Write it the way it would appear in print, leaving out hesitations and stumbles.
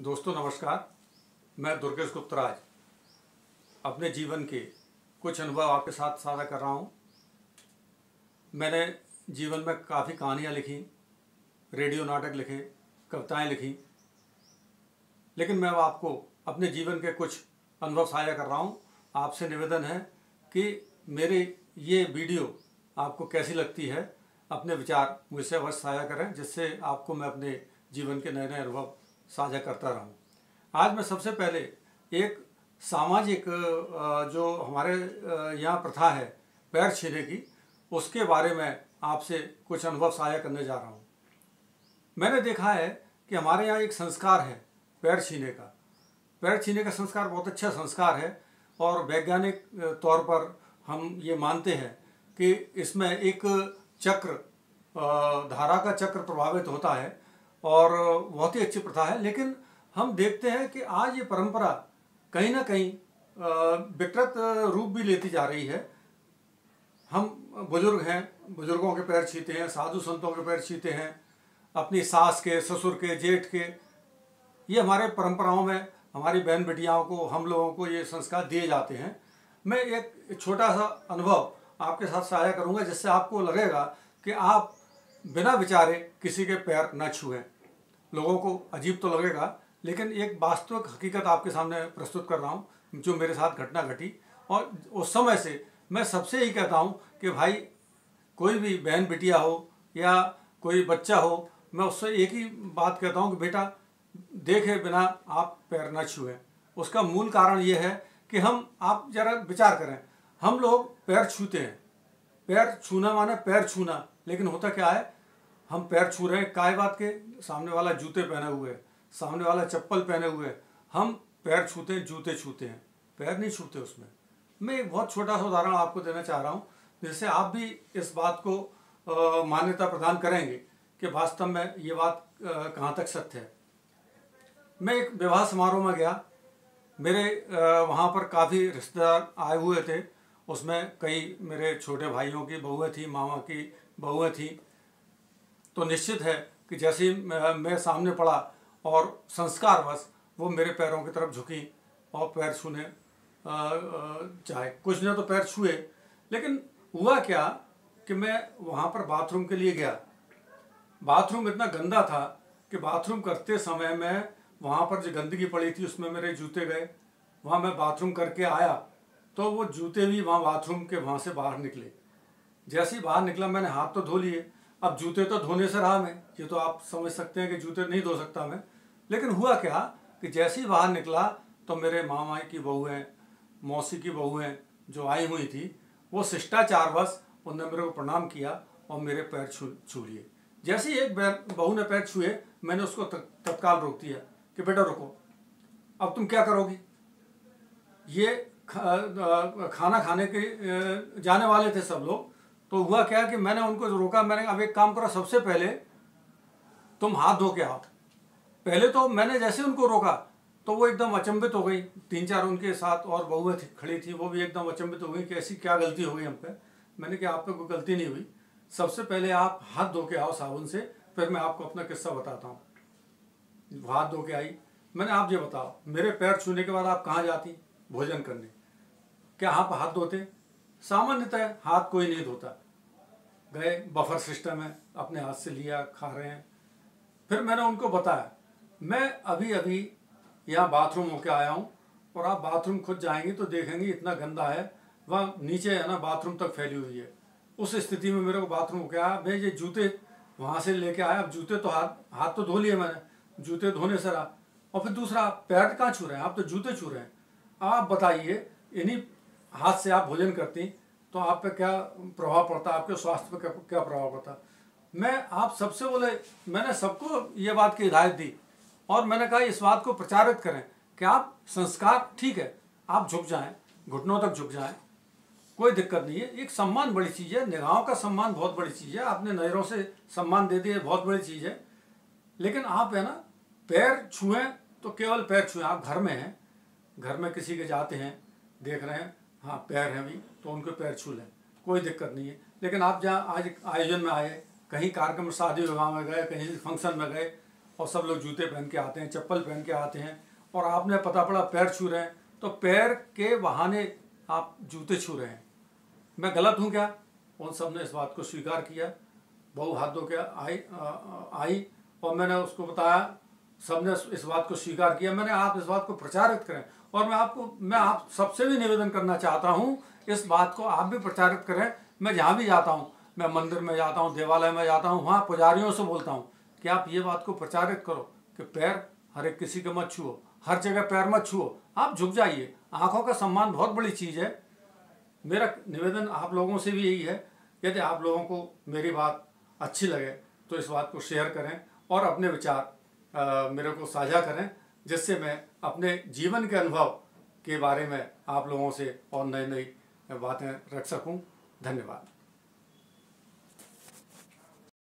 दोस्तों नमस्कार। मैं दुर्गेश गुप्तराज अपने जीवन के कुछ अनुभव आपके साथ साझा कर रहा हूँ। मैंने जीवन में काफ़ी कहानियाँ लिखी, रेडियो नाटक लिखे, कविताएं लिखी, लेकिन मैं आपको अपने जीवन के कुछ अनुभव साझा कर रहा हूँ। आपसे निवेदन है कि मेरे ये वीडियो आपको कैसी लगती है, अपने विचार मुझसे अवश्य साझा करें, जिससे आपको मैं अपने जीवन के नए नए अनुभव साझा करता रहूं। आज मैं सबसे पहले एक सामाजिक जो हमारे यहाँ प्रथा है पैर छूने की, उसके बारे में आपसे कुछ अनुभव साझा करने जा रहा हूँ। मैंने देखा है कि हमारे यहाँ एक संस्कार है पैर छूने का। पैर छूने का संस्कार बहुत अच्छा संस्कार है और वैज्ञानिक तौर पर हम ये मानते हैं कि इसमें एक चक्र, धारा का चक्र प्रभावित होता है और बहुत ही अच्छी प्रथा है। लेकिन हम देखते हैं कि आज ये परंपरा कहीं ना कहीं विकृत रूप भी लेती जा रही है। हम बुजुर्ग हैं, बुजुर्गों के पैर छूते हैं, साधु संतों के पैर छूते हैं, अपनी सास के, ससुर के, जेठ के। ये हमारे परंपराओं में हमारी बहन बेटियाओं को, हम लोगों को ये संस्कार दिए जाते हैं। मैं एक छोटा सा अनुभव आपके साथ साझा करूंगा, जिससे आपको लगेगा कि आप बिना विचारे किसी के पैर न छुएं। लोगों को अजीब तो लगेगा, लेकिन एक वास्तविक हकीकत आपके सामने प्रस्तुत कर रहा हूँ जो मेरे साथ घटना घटी। और उस समय से मैं सबसे यही कहता हूँ कि भाई, कोई भी बहन बिटिया हो या कोई बच्चा हो, मैं उससे एक ही बात कहता हूँ कि बेटा, देखे बिना आप पैर न छुएं। उसका मूल कारण ये है कि आप जरा विचार करें, हम लोग पैर छूते हैं। पैर छूना माने पैर छूना, लेकिन होता क्या है, हम पैर छू रहे हैं काय बात के, सामने वाला जूते पहने हुए, सामने वाला चप्पल पहने हुए, हम पैर छूते हैं, जूते छूते हैं, पैर नहीं छूते उसमें। मैं एक बहुत छोटा सा उदाहरण आपको देना चाह रहा हूँ, जिससे आप भी इस बात को मान्यता प्रदान करेंगे कि वास्तव में ये बात कहाँ तक सत्य है। मैं एक विवाह समारोह में गया। मेरे वहाँ पर काफ़ी रिश्तेदार आए हुए थे। उसमें कई मेरे छोटे भाइयों की बहुएं थी, मामा की बहुएं थी। तो निश्चित है कि जैसे ही मैं सामने पड़ा और संस्कारवश वो मेरे पैरों की तरफ झुकी और पैर छूने चाहे। कुछ ने तो पैर छुए, लेकिन हुआ क्या कि मैं वहाँ पर बाथरूम के लिए गया। बाथरूम इतना गंदा था कि बाथरूम करते समय में वहाँ पर जो गंदगी पड़ी थी उसमें मेरे जूते गए। वहाँ मैं बाथरूम करके आया तो वो जूते भी वहाँ बाथरूम के वहाँ से बाहर निकले। जैसे ही बाहर निकला, मैंने हाथ तो धो लिए। अब जूते तो धोने से रहा मैं, ये तो आप समझ सकते हैं कि जूते नहीं धो सकता मैं। लेकिन हुआ क्या कि जैसे ही बाहर निकला तो मेरे मामा की बहुएं, मौसी की बहुएं जो आई हुई थी, वो शिष्टाचारवश उन्होंने मेरे को प्रणाम किया और मेरे पैर छू लिए। जैसे ही एक बहू ने पैर छुए, मैंने उसको तत्काल रोक दिया कि बेटा रुको, अब तुम क्या करोगी। ये खाना खाने के जाने वाले थे सब लोग। तो हुआ क्या कि मैंने उनको रोका। मैंने अब एक काम करो, सबसे पहले तुम हाथ धो के आओ। पहले तो मैंने जैसे उनको रोका तो वो एकदम अचंभित हो गई। 3-4 उनके साथ और बहुएं खड़ी थी, वो भी एकदम अचंभित हो गई कि ऐसी क्या गलती हो गई हम पे। मैंने कहा आप पे कोई गलती नहीं हुई, सबसे पहले आप हाथ धो के आओ साबुन से, फिर मैं आपको अपना किस्सा बताता हूँ। हाथ धो के आई। मैंने, आप ये बताओ, मेरे पैर छूने के बाद आप कहाँ जाती भोजन करने? क्या आप हाथ धोते? सामान्यतः हाथ कोई नहीं धोता। गए, बफर सिस्टम है, अपने हाथ से लिया, खा रहे हैं। फिर मैंने उनको बताया, मैं अभी अभी यहाँ बाथरूम होके आया हूँ और आप बाथरूम खुद जाएंगे तो देखेंगे इतना गंदा है, वह नीचे है ना बाथरूम तक फैली हुई है। उस स्थिति में मेरे को बाथरूम होके आया, मैं ये जूते वहाँ से लेके आया। अब जूते तो हाथ तो धो लिए मैंने, जूते धोने से रहा। और फिर दूसरा, पैर कहाँ छू रहे हैं आप? तो जूते छू रहे हैं। आप बताइए, इन्हीं हाथ से आप भोजन करती तो आप पे क्या प्रभाव पड़ता, आपके स्वास्थ्य पे क्या प्रभाव पड़ता। मैं आप सबसे बोले, मैंने सबको ये बात की हिदायत दी और मैंने कहा इस बात को प्रचारित करें कि आप संस्कार, ठीक है, आप झुक जाएं, घुटनों तक झुक जाएं, कोई दिक्कत नहीं है। एक सम्मान बड़ी चीज़ है, निगाहों का सम्मान बहुत बड़ी चीज़ है। आपने नज़रों से सम्मान दे दिया, बहुत बड़ी चीज़ है। लेकिन आप है ना, पैर छुएं तो केवल पैर छुएं। आप घर में हैं, घर में किसी के जाते हैं, देख रहे हैं, हाँ पैर हैं भी, तो उनके पैर छू लें, कोई दिक्कत नहीं है। लेकिन आप जहाँ आज आयोजन में आए, कहीं कार्यक्रम, शादी विवाह में गए, कहीं फंक्शन में गए और सब लोग जूते पहन के आते हैं, चप्पल पहन के आते हैं, और आपने पता पड़ा पैर छू रहे हैं, तो पैर के बहाने आप जूते छू रहे हैं। मैं गलत हूँ क्या? उन सब ने इस बात को स्वीकार किया। बहू हाथ धो के आई और मैंने उसको बताया, सबने इस बात को स्वीकार किया। मैंने आप इस बात को प्रचारित करें, और मैं आप सबसे भी निवेदन करना चाहता हूँ, इस बात को आप भी प्रचारित करें। मैं जहाँ भी जाता हूँ, मैं मंदिर में जाता हूँ, देवालय में जाता हूँ, वहाँ पुजारियों से बोलता हूँ कि आप ये बात को प्रचारित करो कि पैर हर एक किसी के मत छुओ, हर जगह पैर मत छुओ, आप झुक जाइए। आँखों का सम्मान बहुत बड़ी चीज़ है। मेरा निवेदन आप लोगों से भी यही है, यदि आप लोगों को मेरी बात अच्छी लगे तो इस बात को शेयर करें और अपने विचार मेरे को साझा करें, जिससे मैं अपने जीवन के अनुभव के बारे में आप लोगों से और नई नई बातें रख सकूं। धन्यवाद।